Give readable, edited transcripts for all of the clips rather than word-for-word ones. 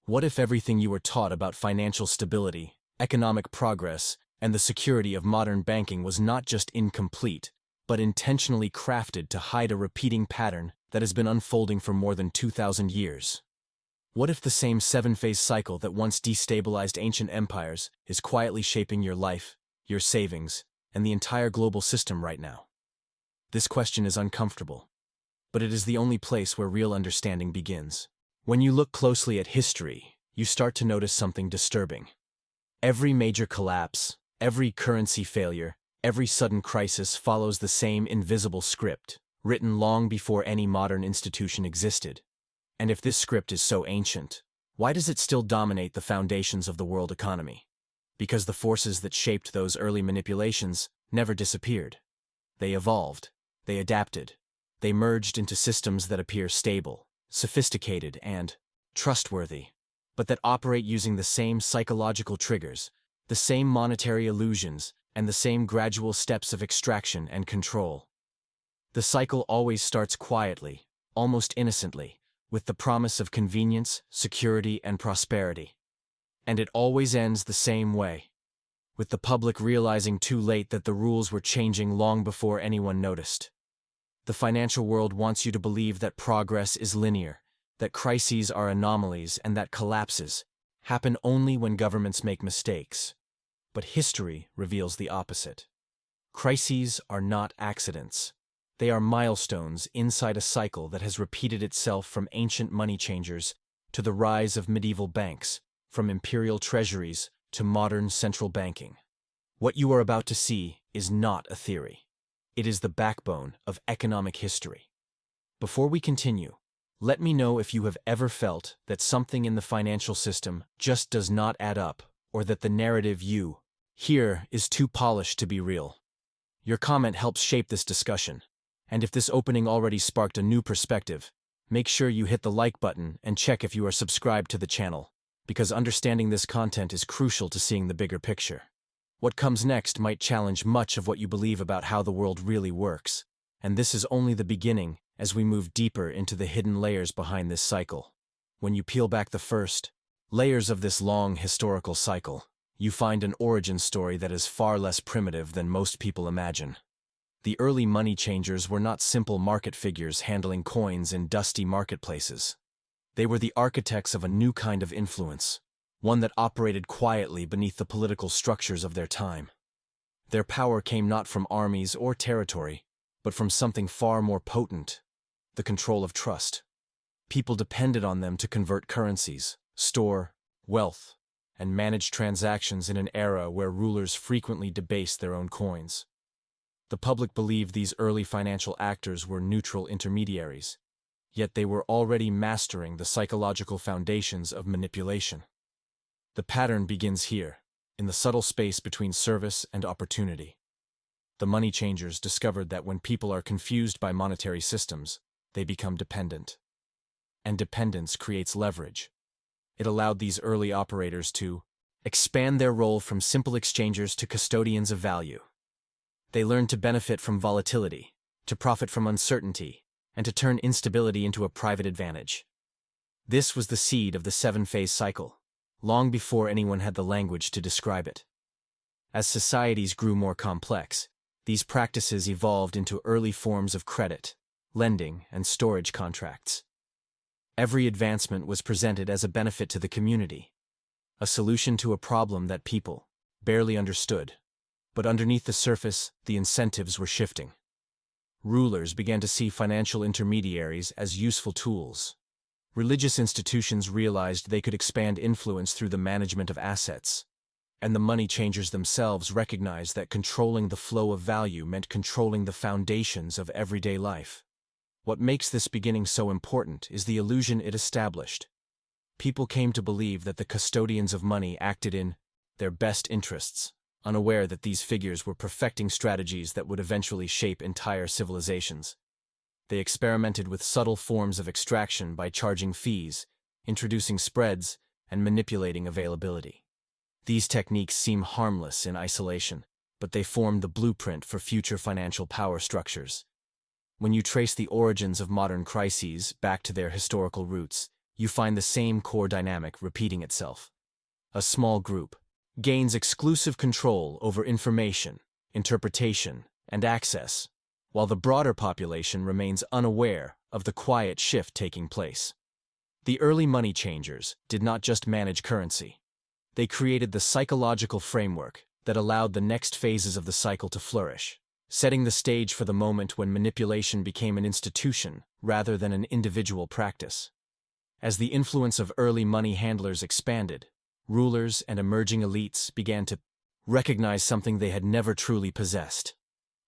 What if everything you were taught about financial stability, economic progress, and the security of modern banking was not just incomplete, but intentionally crafted to hide a repeating pattern that has been unfolding for more than 2,000 years? What if the same seven-phase cycle that once destabilized ancient empires is quietly shaping your life, your savings, and the entire global system right now? This question is uncomfortable, but it is the only place where real understanding begins. When you look closely at history, you start to notice something disturbing. Every major collapse, every currency failure, every sudden crisis follows the same invisible script, written long before any modern institution existed. And if this script is so ancient, why does it still dominate the foundations of the world economy? Because the forces that shaped those early manipulations never disappeared. They evolved, they adapted, they merged into systems that appear stable, sophisticated, and trustworthy, but that operate using the same psychological triggers, the same monetary illusions, and the same gradual steps of extraction and control. The cycle always starts quietly, almost innocently, with the promise of convenience, security, and prosperity. And it always ends the same way, with the public realizing too late that the rules were changing long before anyone noticed. The financial world wants you to believe that progress is linear, that crises are anomalies, and that collapses happen only when governments make mistakes. But history reveals the opposite. Crises are not accidents. They are milestones inside a cycle that has repeated itself from ancient money changers to the rise of medieval banks, from imperial treasuries to modern central banking. What you are about to see is not a theory. It is the backbone of economic history. Before we continue, let me know if you have ever felt that something in the financial system just does not add up, or that the narrative you hear is too polished to be real. Your comment helps shape this discussion. And if this opening already sparked a new perspective, make sure you hit the like button and check if you are subscribed to the channel, because understanding this content is crucial to seeing the bigger picture. What comes next might challenge much of what you believe about how the world really works, and this is only the beginning as we move deeper into the hidden layers behind this cycle. When you peel back the first layers of this long historical cycle, you find an origin story that is far less primitive than most people imagine. The early money changers were not simple market figures handling coins in dusty marketplaces. They were the architects of a new kind of influence, one that operated quietly beneath the political structures of their time. Their power came not from armies or territory, but from something far more potent: the control of trust. People depended on them to convert currencies, store wealth, and manage transactions in an era where rulers frequently debased their own coins. The public believed these early financial actors were neutral intermediaries, yet they were already mastering the psychological foundations of manipulation. The pattern begins here, in the subtle space between service and opportunity. The money changers discovered that when people are confused by monetary systems, they become dependent. And dependence creates leverage. It allowed these early operators to expand their role from simple exchangers to custodians of value. They learned to benefit from volatility, to profit from uncertainty, and to turn instability into a private advantage. This was the seed of the seven-phase cycle, long before anyone had the language to describe it. As societies grew more complex, these practices evolved into early forms of credit, lending, and storage contracts. Every advancement was presented as a benefit to the community, a solution to a problem that people barely understood. But underneath the surface, the incentives were shifting. Rulers began to see financial intermediaries as useful tools. Religious institutions realized they could expand influence through the management of assets. And the money changers themselves recognized that controlling the flow of value meant controlling the foundations of everyday life. What makes this beginning so important is the illusion it established. People came to believe that the custodians of money acted in their best interests, unaware that these figures were perfecting strategies that would eventually shape entire civilizations. They experimented with subtle forms of extraction by charging fees, introducing spreads, and manipulating availability. These techniques seem harmless in isolation, but they formed the blueprint for future financial power structures. When you trace the origins of modern crises back to their historical roots, you find the same core dynamic repeating itself. A small group gains exclusive control over information, interpretation, and access, while the broader population remains unaware of the quiet shift taking place. The early money changers did not just manage currency. They created the psychological framework that allowed the next phases of the cycle to flourish, setting the stage for the moment when manipulation became an institution rather than an individual practice. As the influence of early money handlers expanded, rulers and emerging elites began to recognize something they had never truly possessed: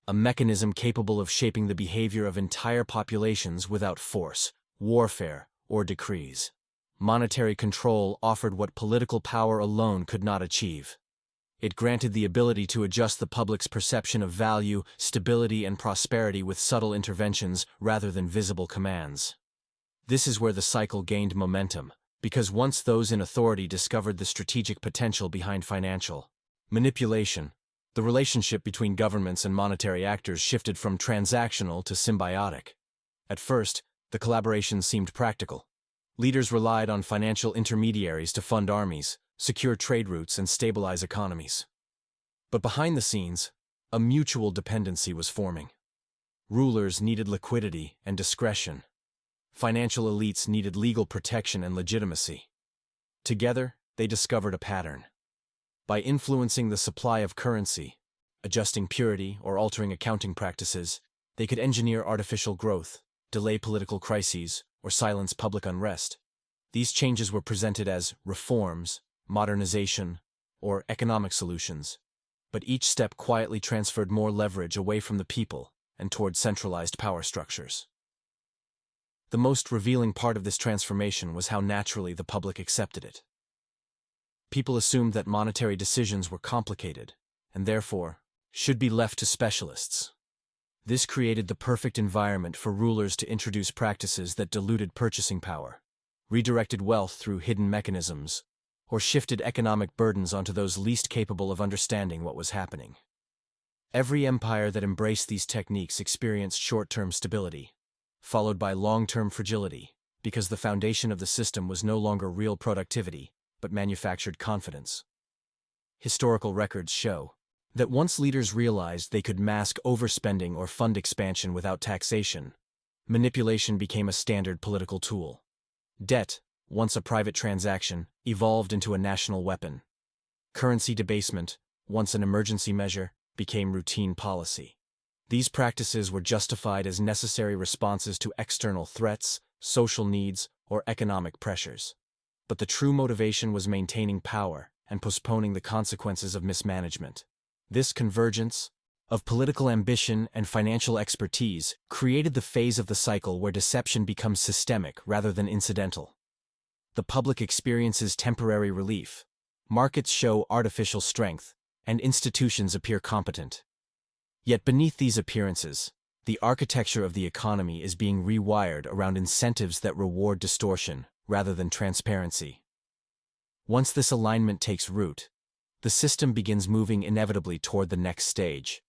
a mechanism capable of shaping the behavior of entire populations without force, warfare, or decrees. Monetary control offered what political power alone could not achieve. It granted the ability to adjust the public's perception of value, stability, and prosperity with subtle interventions rather than visible commands. This is where the cycle gained momentum, because once those in authority discovered the strategic potential behind financial manipulation, the relationship between governments and monetary actors shifted from transactional to symbiotic. At first, the collaboration seemed practical. Leaders relied on financial intermediaries to fund armies, secure trade routes, and stabilize economies. But behind the scenes, a mutual dependency was forming. Rulers needed liquidity and discretion. Financial elites needed legal protection and legitimacy. Together, they discovered a pattern. By influencing the supply of currency, adjusting purity, or altering accounting practices, they could engineer artificial growth, delay political crises, or silence public unrest. These changes were presented as reforms, modernization, or economic solutions, but each step quietly transferred more leverage away from the people and toward centralized power structures. The most revealing part of this transformation was how naturally the public accepted it. People assumed that monetary decisions were complicated, and therefore should be left to specialists. This created the perfect environment for rulers to introduce practices that diluted purchasing power, redirected wealth through hidden mechanisms, or shifted economic burdens onto those least capable of understanding what was happening. Every empire that embraced these techniques experienced short-term stability, followed by long-term fragility, because the foundation of the system was no longer real productivity, but manufactured confidence. Historical records show that once leaders realized they could mask overspending or fund expansion without taxation, manipulation became a standard political tool. Debt, once a private transaction, evolved into a national weapon. Currency debasement, once an emergency measure, became routine policy. These practices were justified as necessary responses to external threats, social needs, or economic pressures. But the true motivation was maintaining power and postponing the consequences of mismanagement. This convergence of political ambition and financial expertise created the phase of the cycle where deception becomes systemic rather than incidental. The public experiences temporary relief, markets show artificial strength, and institutions appear competent. Yet beneath these appearances, the architecture of the economy is being rewired around incentives that reward distortion rather than transparency. Once this alignment takes root, the system begins moving inevitably toward the next stage,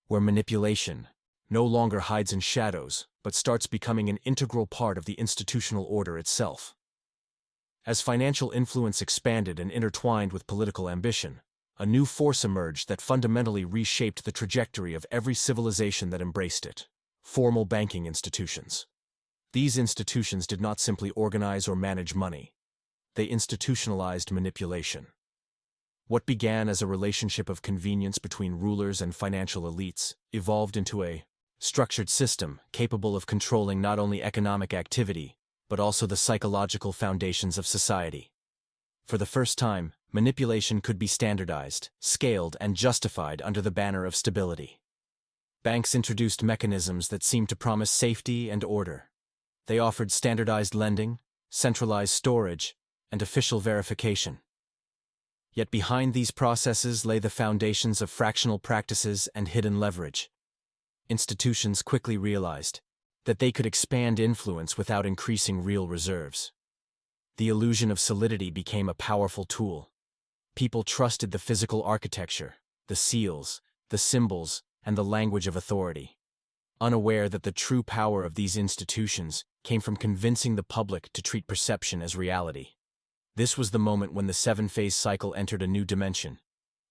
where manipulation no longer hides in shadows but starts becoming an integral part of the institutional order itself. As financial influence expanded and intertwined with political ambition, a new force emerged that fundamentally reshaped the trajectory of every civilization that embraced it: formal banking institutions. These institutions did not simply organize or manage money. They institutionalized manipulation. What began as a relationship of convenience between rulers and financial elites evolved into a structured system capable of controlling not only economic activity, but also the psychological foundations of society. For the first time, manipulation could be standardized, scaled, and justified under the banner of stability. Banks introduced mechanisms that seemed to promise safety and order. They offered standardized lending, centralized storage, and official verification. Yet behind these processes lay the foundations of fractional practices and hidden leverage. Institutions quickly realized that they could expand influence without increasing real reserves. The illusion of solidity became a powerful tool. People trusted the physical architecture, the seals, the symbols, and the language of authority, unaware that the true power of these institutions came from convincing the public to treat perception as reality. This was the moment when the seven-phase cycle entered a new dimension.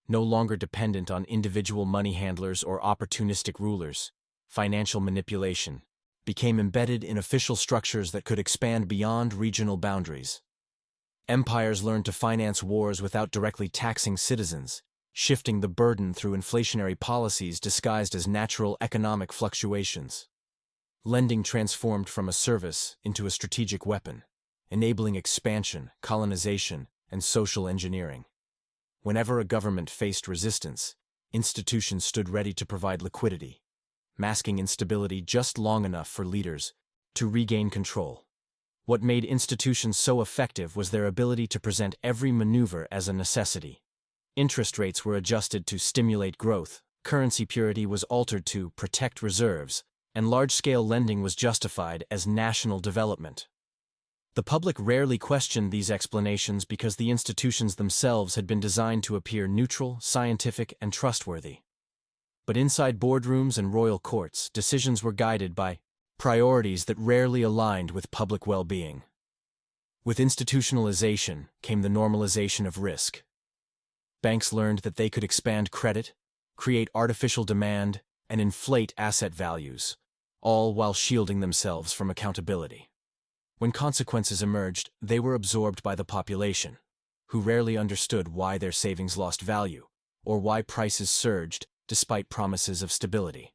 No longer dependent on individual money handlers or opportunistic rulers, financial manipulation became embedded in official structures that could expand beyond regional boundaries. Empires learned to finance wars without directly taxing citizens, shifting the burden through inflationary policies disguised as natural economic fluctuations. Lending transformed from a service into a strategic weapon, enabling expansion, colonization, and social engineering. Whenever a government faced resistance, institutions stood ready to provide liquidity, masking instability just long enough for leaders to regain control. What made institutions so effective was their ability to present every maneuver as a necessity. Interest rates were adjusted to stimulate growth, currency purity was altered to protect reserves, and large-scale lending was justified as national development. The public rarely questioned these explanations because the institutions themselves had been designed to appear neutral, scientific, and trustworthy. But inside boardrooms and royal courts, decisions were guided by priorities that rarely aligned with public well-being. With institutionalization came the normalization of risk. Banks learned that they could expand credit, create artificial demand, and inflate asset values, all while shielding themselves from accountability. When consequences emerged, they were absorbed by the population, who rarely understood why their savings lost value, or why prices surged despite promises of stability.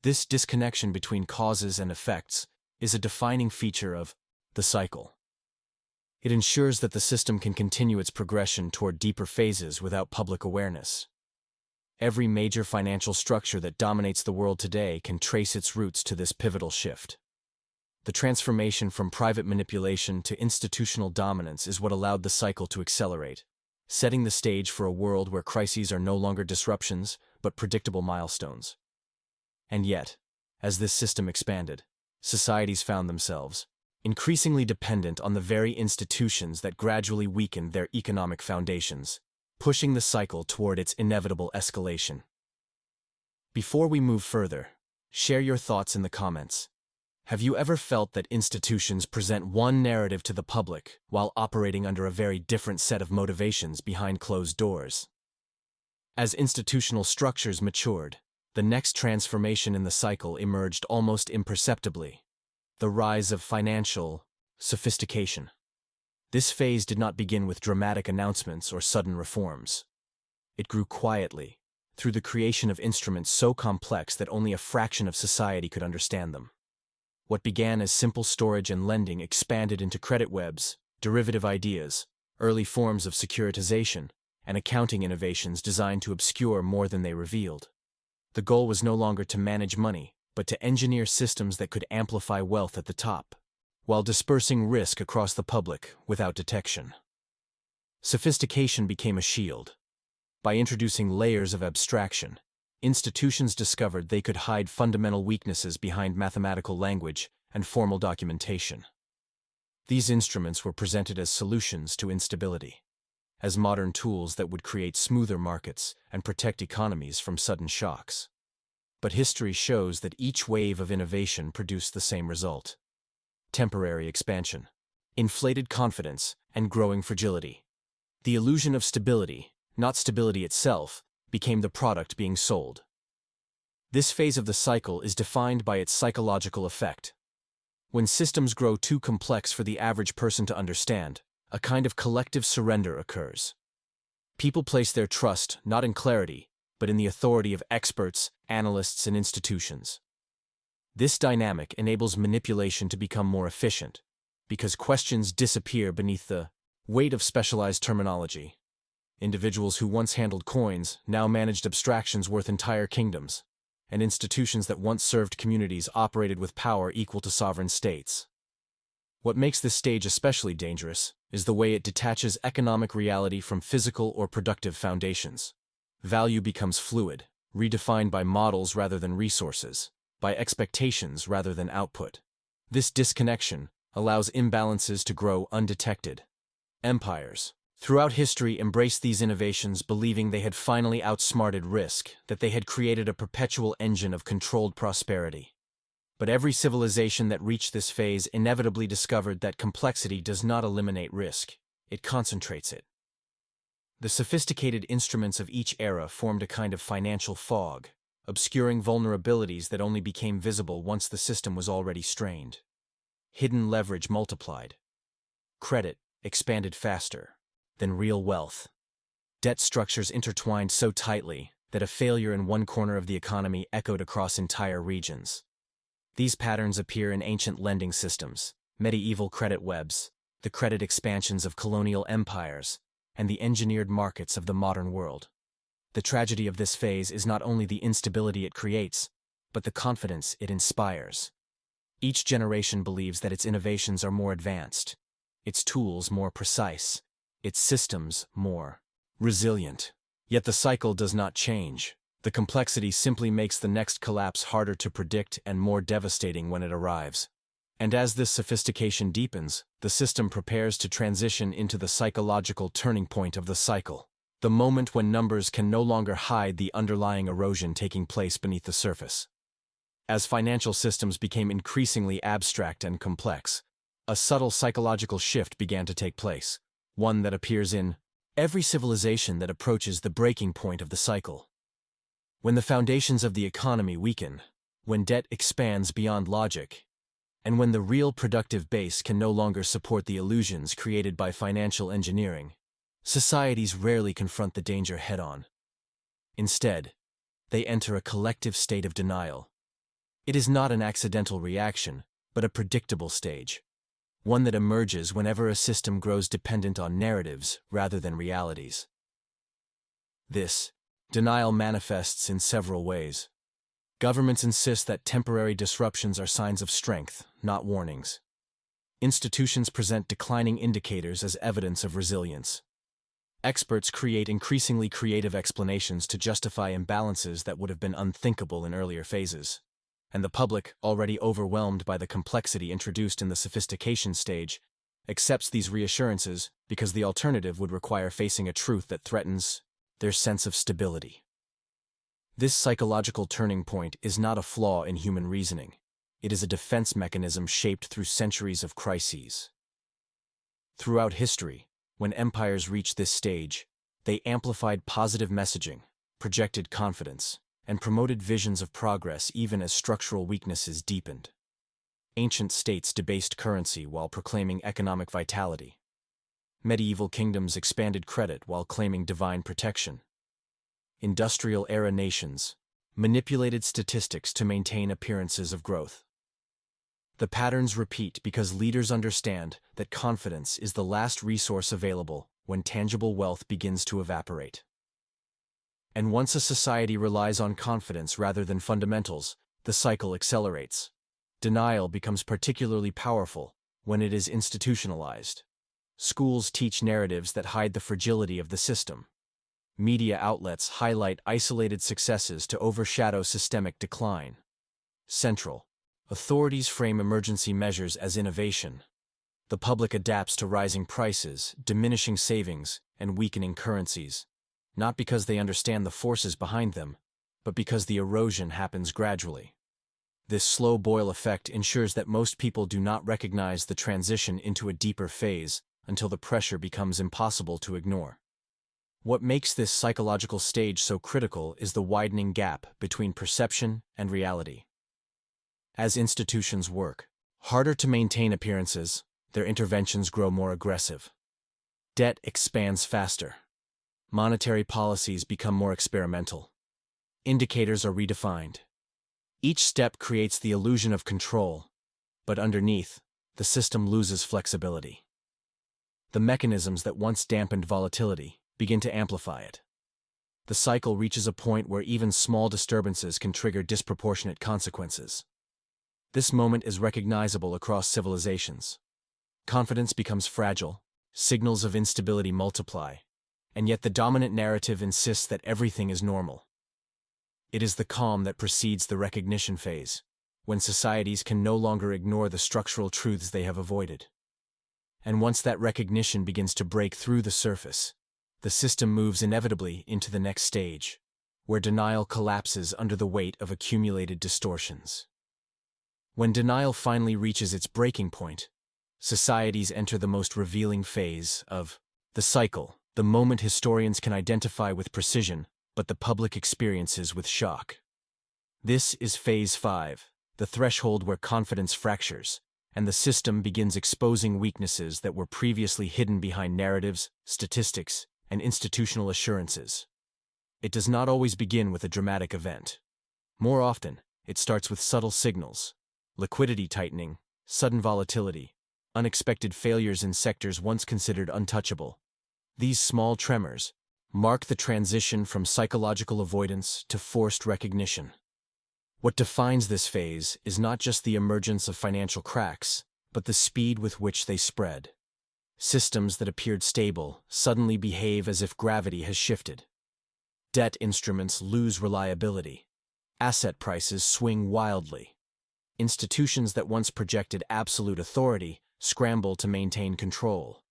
This disconnection between causes and effects is a defining feature of the cycle. It ensures that the system can continue its progression toward deeper phases without public awareness. Every major financial structure that dominates the world today can trace its roots to this pivotal shift. The transformation from private manipulation to institutional dominance is what allowed the cycle to accelerate, setting the stage for a world where crises are no longer disruptions, but predictable milestones. And yet, as this system expanded, societies found themselves increasingly dependent on the very institutions that gradually weakened their economic foundations, pushing the cycle toward its inevitable escalation. Before we move further, share your thoughts in the comments. Have you ever felt that institutions present one narrative to the public while operating under a very different set of motivations behind closed doors? As institutional structures matured, the next transformation in the cycle emerged almost imperceptibly: the rise of financial sophistication. This phase did not begin with dramatic announcements or sudden reforms. It grew quietly, through the creation of instruments so complex that only a fraction of society could understand them. What began as simple storage and lending expanded into credit webs, derivative ideas, early forms of securitization, and accounting innovations designed to obscure more than they revealed. The goal was no longer to manage money, but to engineer systems that could amplify wealth at the top, while dispersing risk across the public without detection. Sophistication became a shield. By introducing layers of abstraction, institutions discovered they could hide fundamental weaknesses behind mathematical language and formal documentation. These instruments were presented as solutions to instability, as modern tools that would create smoother markets and protect economies from sudden shocks. But history shows that each wave of innovation produced the same result: temporary expansion, inflated confidence, and growing fragility. The illusion of stability, not stability itself, became the product being sold. This phase of the cycle is defined by its psychological effect. When systems grow too complex for the average person to understand, a kind of collective surrender occurs. People place their trust not in clarity, but in the authority of experts, analysts, and institutions. This dynamic enables manipulation to become more efficient, because questions disappear beneath the weight of specialized terminology. Individuals who once handled coins now managed abstractions worth entire kingdoms, and institutions that once served communities operated with power equal to sovereign states. What makes this stage especially dangerous is the way it detaches economic reality from physical or productive foundations. Value becomes fluid, redefined by models rather than resources, by expectations rather than output. This disconnection allows imbalances to grow undetected. Empires, throughout history, embraced these innovations believing they had finally outsmarted risk, that they had created a perpetual engine of controlled prosperity. But every civilization that reached this phase inevitably discovered that complexity does not eliminate risk, it concentrates it. The sophisticated instruments of each era formed a kind of financial fog, obscuring vulnerabilities that only became visible once the system was already strained. Hidden leverage multiplied. Credit expanded faster than real wealth. Debt structures intertwined so tightly that a failure in one corner of the economy echoed across entire regions. These patterns appear in ancient lending systems, medieval credit webs, the credit expansions of colonial empires, and the engineered markets of the modern world. The tragedy of this phase is not only the instability it creates, but the confidence it inspires. Each generation believes that its innovations are more advanced, its tools more precise, its systems more resilient. Yet the cycle does not change. The complexity simply makes the next collapse harder to predict and more devastating when it arrives. And as this sophistication deepens, the system prepares to transition into the psychological turning point of the cycle, the moment when numbers can no longer hide the underlying erosion taking place beneath the surface. As financial systems became increasingly abstract and complex, a subtle psychological shift began to take place, one that appears in every civilization that approaches the breaking point of the cycle. When the foundations of the economy weaken, when debt expands beyond logic, and when the real productive base can no longer support the illusions created by financial engineering, societies rarely confront the danger head-on. Instead, they enter a collective state of denial. It is not an accidental reaction, but a predictable stage, one that emerges whenever a system grows dependent on narratives rather than realities. This denial manifests in several ways. Governments insist that temporary disruptions are signs of strength, not warnings. Institutions present declining indicators as evidence of resilience. Experts create increasingly creative explanations to justify imbalances that would have been unthinkable in earlier phases. And the public, already overwhelmed by the complexity introduced in the sophistication stage, accepts these reassurances because the alternative would require facing a truth that threatens their sense of stability. This psychological turning point is not a flaw in human reasoning. It is a defense mechanism shaped through centuries of crises. Throughout history, when empires reached this stage, they amplified positive messaging, projected confidence, and promoted visions of progress even as structural weaknesses deepened. Ancient states debased currency while proclaiming economic vitality. Medieval kingdoms expanded credit while claiming divine protection. Industrial-era nations manipulated statistics to maintain appearances of growth. The patterns repeat because leaders understand that confidence is the last resource available when tangible wealth begins to evaporate. And once a society relies on confidence rather than fundamentals, the cycle accelerates. Denial becomes particularly powerful when it is institutionalized. Schools teach narratives that hide the fragility of the system. Media outlets highlight isolated successes to overshadow systemic decline. Central authorities frame emergency measures as innovation. The public adapts to rising prices, diminishing savings, and weakening currencies, not because they understand the forces behind them, but because the erosion happens gradually. This slow boil effect ensures that most people do not recognize the transition into a deeper phase until the pressure becomes impossible to ignore. What makes this psychological stage so critical is the widening gap between perception and reality. As institutions work harder to maintain appearances, their interventions grow more aggressive. Debt expands faster. Monetary policies become more experimental. Indicators are redefined. Each step creates the illusion of control, but underneath, the system loses flexibility. The mechanisms that once dampened volatility begin to amplify it. The cycle reaches a point where even small disturbances can trigger disproportionate consequences. This moment is recognizable across civilizations. Confidence becomes fragile, signals of instability multiply, and yet the dominant narrative insists that everything is normal. It is the calm that precedes the recognition phase, when societies can no longer ignore the structural truths they have avoided. And once that recognition begins to break through the surface, the system moves inevitably into the next stage, where denial collapses under the weight of accumulated distortions. When denial finally reaches its breaking point, societies enter the most revealing phase of the cycle, the moment historians can identify with precision, but the public experiences with shock. This is Phase 5, the threshold where confidence fractures, and the system begins exposing weaknesses that were previously hidden behind narratives, statistics, and institutional assurances. It does not always begin with a dramatic event. More often, it starts with subtle signals: liquidity tightening, sudden volatility, unexpected failures in sectors once considered untouchable. These small tremors mark the transition from psychological avoidance to forced recognition. What defines this phase is not just the emergence of financial cracks, but the speed with which they spread. Systems that appeared stable suddenly behave as if gravity has shifted. Debt instruments lose reliability. Asset prices swing wildly. Institutions that once projected absolute authority scramble to maintain control,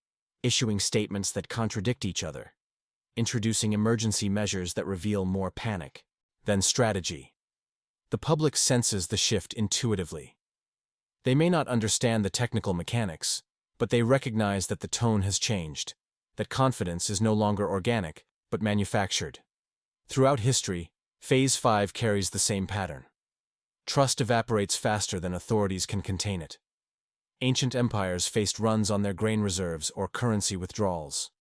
issuing statements that contradict each other, introducing emergency measures that reveal more panic than strategy. The public senses the shift intuitively. They may not understand the technical mechanics, but they recognize that the tone has changed, that confidence is no longer organic, but manufactured. Throughout history, Phase 5 carries the same pattern. Trust evaporates faster than authorities can contain it. Ancient empires faced runs on their grain reserves or currency withdrawals.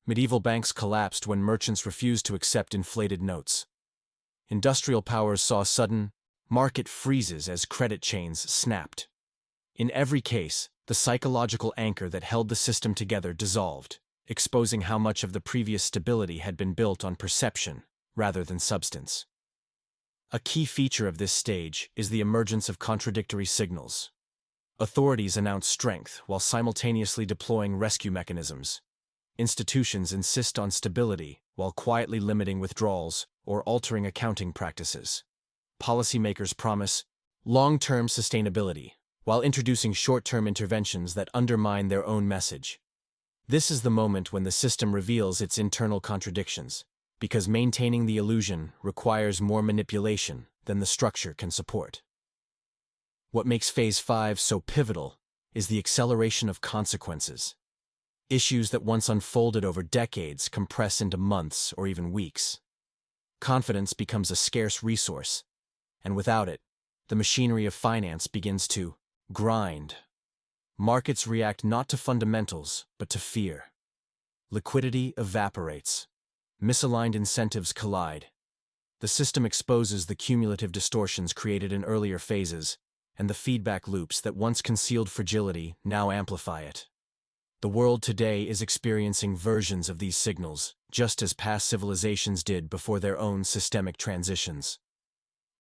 Medieval banks collapsed when merchants refused to accept inflated notes. Industrial powers saw sudden market freezes as credit chains snapped. In every case, the psychological anchor that held the system together dissolved, exposing how much of the previous stability had been built on perception rather than substance. A key feature of this stage is the emergence of contradictory signals. Authorities announce strength while simultaneously deploying rescue mechanisms. Institutions insist on stability while quietly limiting withdrawals or altering accounting practices. Policymakers promise long-term sustainability while introducing short-term interventions that undermine their own message. This is the moment when the system reveals its internal contradictions, because maintaining the illusion requires more manipulation than the structure can support. What makes Phase 5 so pivotal is the acceleration of consequences. Issues that once unfolded over decades compress into months or even weeks. Confidence becomes a scarce resource, and without it, the machinery of finance begins to grind. Markets react not to fundamentals, but to fear. Liquidity evaporates. Misaligned incentives collide. The system exposes the cumulative distortions created in earlier phases, and the feedback loops that once concealed fragility now amplify it. The world today is experiencing versions of these signals, just as past civilizations did before their own systemic transitions.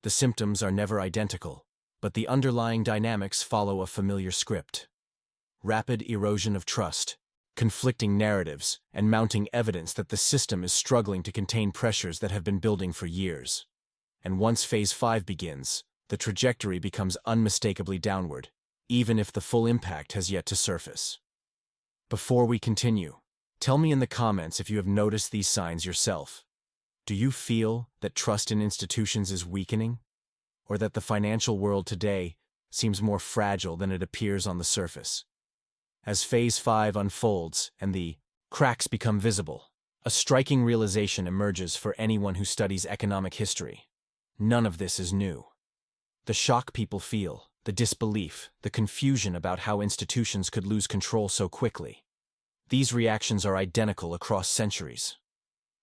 The symptoms are never identical, but the underlying dynamics follow a familiar script. Rapid erosion of trust, conflicting narratives, and mounting evidence that the system is struggling to contain pressures that have been building for years. And once Phase 5 begins, the trajectory becomes unmistakably downward, even if the full impact has yet to surface. Before we continue, tell me in the comments if you have noticed these signs yourself. Do you feel that trust in institutions is weakening? Or that the financial world today seems more fragile than it appears on the surface? As Phase 5 unfolds and the cracks become visible, a striking realization emerges for anyone who studies economic history. None of this is new. The shock people feel, the disbelief, the confusion about how institutions could lose control so quickly. These reactions are identical across centuries.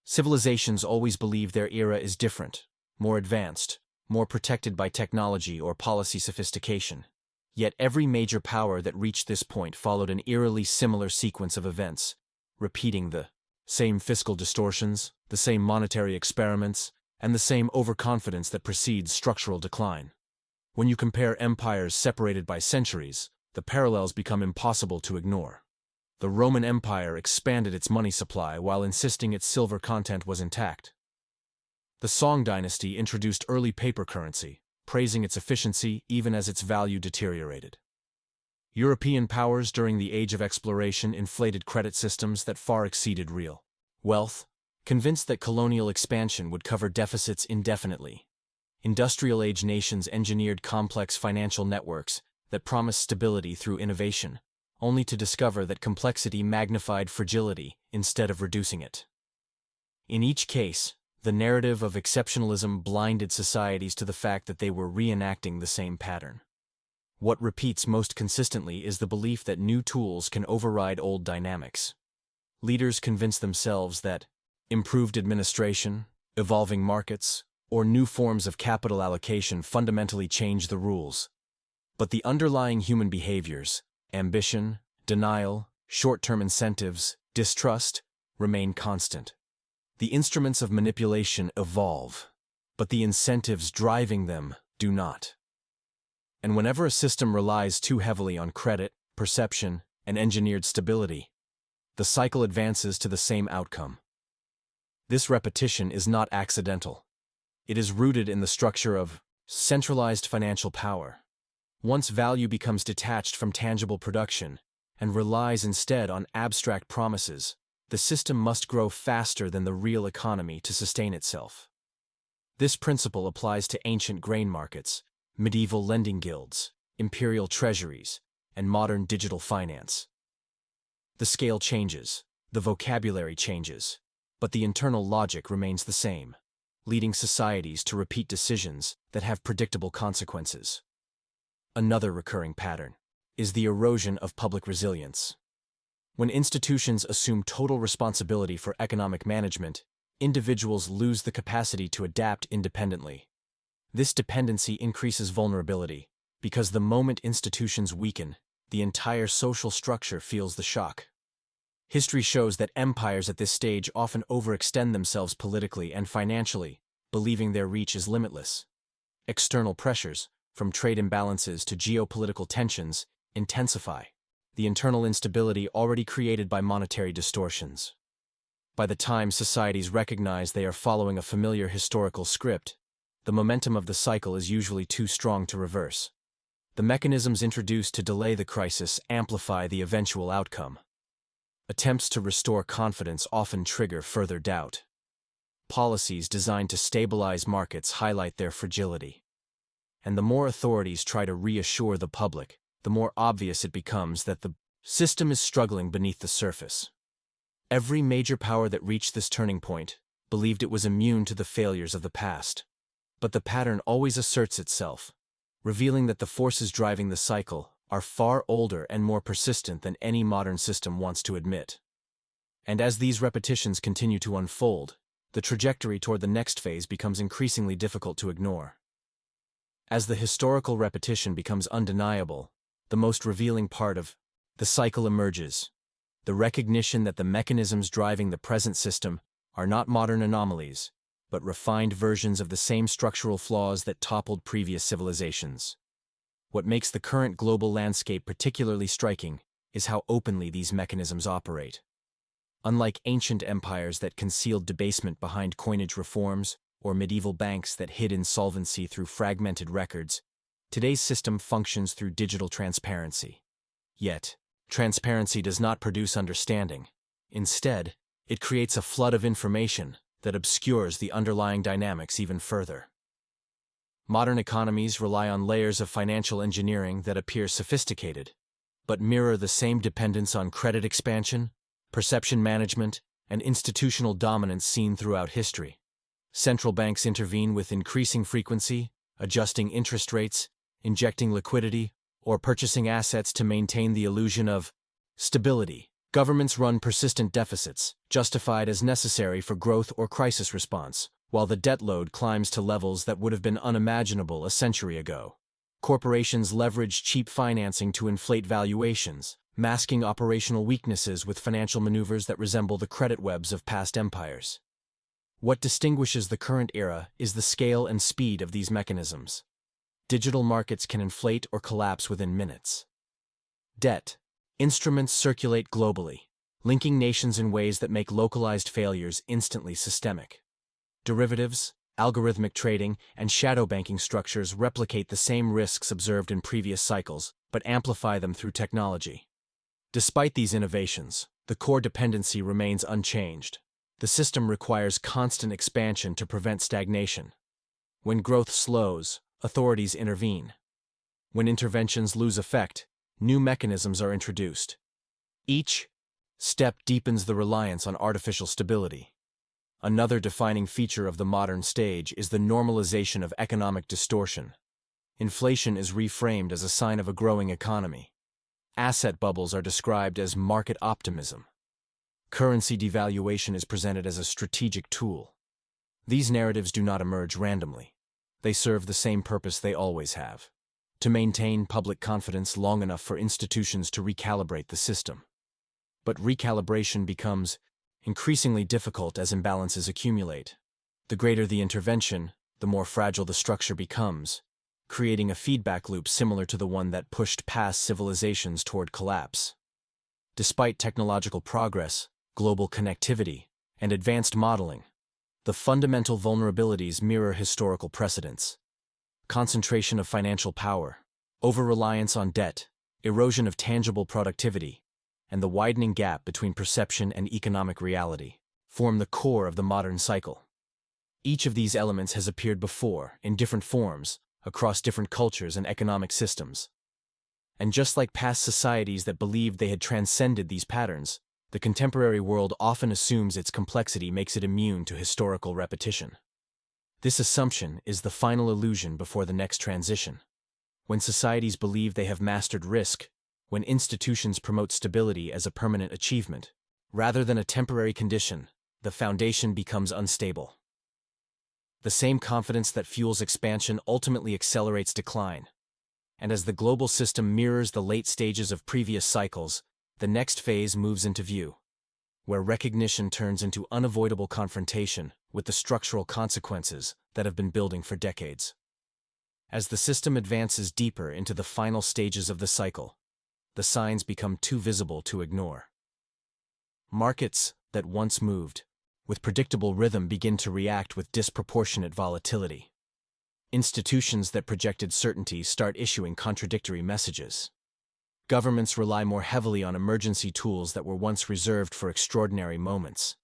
Civilizations always believe their era is different, more advanced, more protected by technology or policy sophistication. Yet every major power that reached this point followed an eerily similar sequence of events, repeating the same fiscal distortions, the same monetary experiments, and the same overconfidence that precedes structural decline. When you compare empires separated by centuries, the parallels become impossible to ignore. The Roman Empire expanded its money supply while insisting its silver content was intact. The Song dynasty introduced early paper currency, praising its efficiency even as its value deteriorated. European powers during the Age of Exploration inflated credit systems that far exceeded real wealth, convinced that colonial expansion would cover deficits indefinitely. Industrial-age nations engineered complex financial networks that promised stability through innovation, only to discover that complexity magnified fragility instead of reducing it. In each case, the narrative of exceptionalism blinded societies to the fact that they were reenacting the same pattern. What repeats most consistently is the belief that new tools can override old dynamics. Leaders convince themselves that improved administration, evolving markets, or new forms of capital allocation fundamentally change the rules. But the underlying human behaviors, ambition, denial, short-term incentives, distrust, remain constant. The instruments of manipulation evolve, but the incentives driving them do not. And whenever a system relies too heavily on credit, perception, and engineered stability, the cycle advances to the same outcome. This repetition is not accidental. It is rooted in the structure of centralized financial power. Once value becomes detached from tangible production and relies instead on abstract promises, the system must grow faster than the real economy to sustain itself. This principle applies to ancient grain markets, medieval lending guilds, imperial treasuries, and modern digital finance. The scale changes, the vocabulary changes, but the internal logic remains the same, leading societies to repeat decisions that have predictable consequences. Another recurring pattern is the erosion of public resilience. When institutions assume total responsibility for economic management, individuals lose the capacity to adapt independently. This dependency increases vulnerability, because the moment institutions weaken, the entire social structure feels the shock. History shows that empires at this stage often overextend themselves politically and financially, believing their reach is limitless. External pressures, from trade imbalances to geopolitical tensions, intensify the internal instability already created by monetary distortions. By the time societies recognize they are following a familiar historical script, the momentum of the cycle is usually too strong to reverse. The mechanisms introduced to delay the crisis amplify the eventual outcome. Attempts to restore confidence often trigger further doubt. Policies designed to stabilize markets highlight their fragility. And the more authorities try to reassure the public, the more obvious it becomes that the system is struggling beneath the surface. Every major power that reached this turning point believed it was immune to the failures of the past. But the pattern always asserts itself, revealing that the forces driving the cycle are far older and more persistent than any modern system wants to admit. And as these repetitions continue to unfold, the trajectory toward the next phase becomes increasingly difficult to ignore. As the historical repetition becomes undeniable, the most revealing part of the cycle emerges: the recognition that the mechanisms driving the present system are not modern anomalies, but refined versions of the same structural flaws that toppled previous civilizations. What makes the current global landscape particularly striking is how openly these mechanisms operate. Unlike ancient empires that concealed debasement behind coinage reforms, or medieval banks that hid insolvency through fragmented records, today's system functions through digital transparency. Yet, transparency does not produce understanding. Instead, it creates a flood of information that obscures the underlying dynamics even further. Modern economies rely on layers of financial engineering that appear sophisticated, but mirror the same dependence on credit expansion, perception management, and institutional dominance seen throughout history. Central banks intervene with increasing frequency, adjusting interest rates, injecting liquidity, or purchasing assets to maintain the illusion of stability. Governments run persistent deficits, justified as necessary for growth or crisis response, while the debt load climbs to levels that would have been unimaginable a century ago. Corporations leverage cheap financing to inflate valuations, masking operational weaknesses with financial maneuvers that resemble the credit webs of past empires. What distinguishes the current era is the scale and speed of these mechanisms. Digital markets can inflate or collapse within minutes. Debt instruments circulate globally, linking nations in ways that make localized failures instantly systemic. Derivatives, algorithmic trading, and shadow banking structures replicate the same risks observed in previous cycles, but amplify them through technology. Despite these innovations, the core dependency remains unchanged. The system requires constant expansion to prevent stagnation. When growth slows, authorities intervene. When interventions lose effect, new mechanisms are introduced. Each step deepens the reliance on artificial stability. Another defining feature of the modern stage is the normalization of economic distortion. Inflation is reframed as a sign of a growing economy. Asset bubbles are described as market optimism. Currency devaluation is presented as a strategic tool. These narratives do not emerge randomly. They serve the same purpose they always have: to maintain public confidence long enough for institutions to recalibrate the system. But recalibration becomes increasingly difficult as imbalances accumulate. The greater the intervention, the more fragile the structure becomes, creating a feedback loop similar to the one that pushed past civilizations toward collapse. Despite technological progress, global connectivity, and advanced modeling, the fundamental vulnerabilities mirror historical precedents. Concentration of financial power, over-reliance on debt, erosion of tangible productivity, and the widening gap between perception and economic reality form the core of the modern cycle. Each of these elements has appeared before, in different forms, across different cultures and economic systems. And just like past societies that believed they had transcended these patterns, the contemporary world often assumes its complexity makes it immune to historical repetition. This assumption is the final illusion before the next transition. When societies believe they have mastered risk, when institutions promote stability as a permanent achievement, rather than a temporary condition, the foundation becomes unstable. The same confidence that fuels expansion ultimately accelerates decline. And as the global system mirrors the late stages of previous cycles, the next phase moves into view, where recognition turns into unavoidable confrontation with the structural consequences that have been building for decades. As the system advances deeper into the final stages of the cycle, the signs become too visible to ignore. Markets that once moved with predictable rhythm begin to react with disproportionate volatility. Institutions that projected certainty start issuing contradictory messages. Governments rely more heavily on emergency tools that were once reserved for extraordinary moments.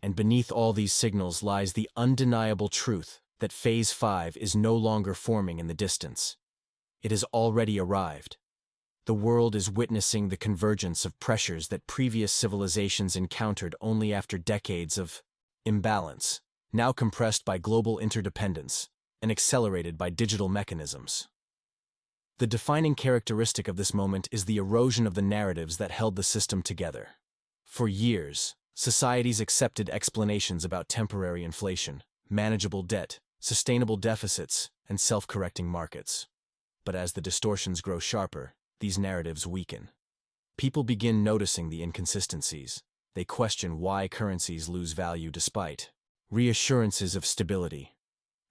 And beneath all these signals lies the undeniable truth that Phase 5 is no longer forming in the distance. It has already arrived. The world is witnessing the convergence of pressures that previous civilizations encountered only after decades of imbalance, now compressed by global interdependence and accelerated by digital mechanisms. The defining characteristic of this moment is the erosion of the narratives that held the system together. For years, societies accepted explanations about temporary inflation, manageable debt, sustainable deficits, and self-correcting markets. But as the distortions grow sharper, these narratives weaken. People begin noticing the inconsistencies. They question why currencies lose value despite reassurances of stability.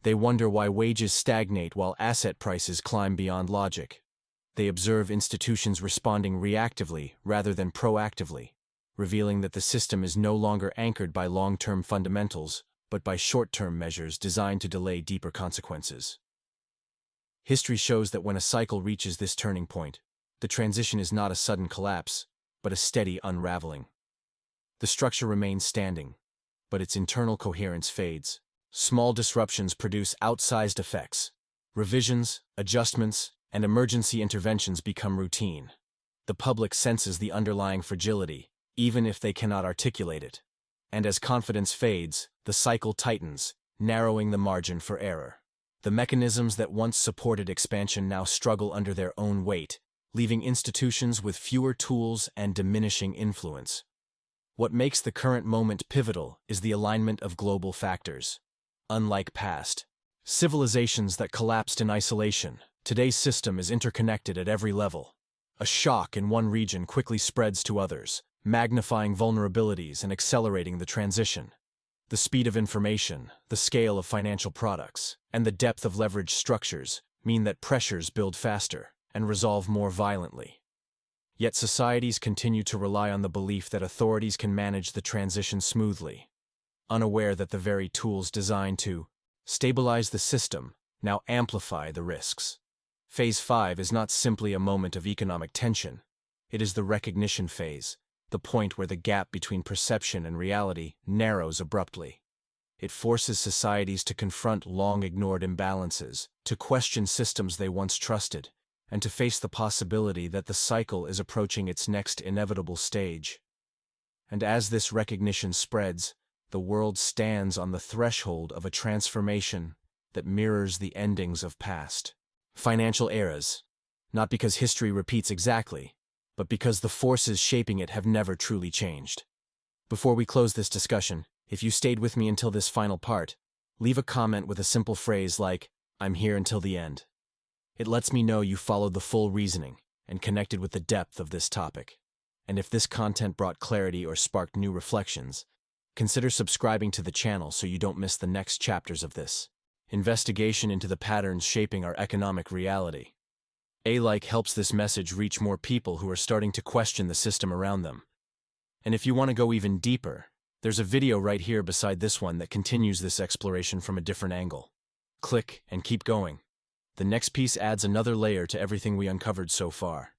They wonder why wages stagnate while asset prices climb beyond logic. They observe institutions responding reactively rather than proactively, revealing that the system is no longer anchored by long-term fundamentals, but by short-term measures designed to delay deeper consequences. History shows that when a cycle reaches this turning point, the transition is not a sudden collapse, but a steady unraveling. The structure remains standing, but its internal coherence fades. Small disruptions produce outsized effects. Revisions, adjustments, and emergency interventions become routine. The public senses the underlying fragility, even if they cannot articulate it. And as confidence fades, the cycle tightens, narrowing the margin for error. The mechanisms that once supported expansion now struggle under their own weight, leaving institutions with fewer tools and diminishing influence. What makes the current moment pivotal is the alignment of global factors. Unlike past civilizations that collapsed in isolation, today's system is interconnected at every level. A shock in one region quickly spreads to others, magnifying vulnerabilities and accelerating the transition. The speed of information, the scale of financial products, and the depth of leveraged structures mean that pressures build faster and resolve more violently. Yet societies continue to rely on the belief that authorities can manage the transition smoothly, unaware that the very tools designed to stabilize the system now amplify the risks. Phase 5 is not simply a moment of economic tension. It is the recognition phase, the point where the gap between perception and reality narrows abruptly. It forces societies to confront long-ignored imbalances, to question systems they once trusted, and to face the possibility that the cycle is approaching its next inevitable stage. And as this recognition spreads, the world stands on the threshold of a transformation that mirrors the endings of past financial eras, not because history repeats exactly, but because the forces shaping it have never truly changed. Before we close this discussion, if you stayed with me until this final part, leave a comment with a simple phrase like, "I'm here until the end." It lets me know you followed the full reasoning and connected with the depth of this topic. And if this content brought clarity or sparked new reflections, consider subscribing to the channel so you don't miss the next chapters of this investigation into the patterns shaping our economic reality. A like helps this message reach more people who are starting to question the system around them. And if you want to go even deeper, there's a video right here beside this one that continues this exploration from a different angle. Click and keep going. The next piece adds another layer to everything we uncovered so far.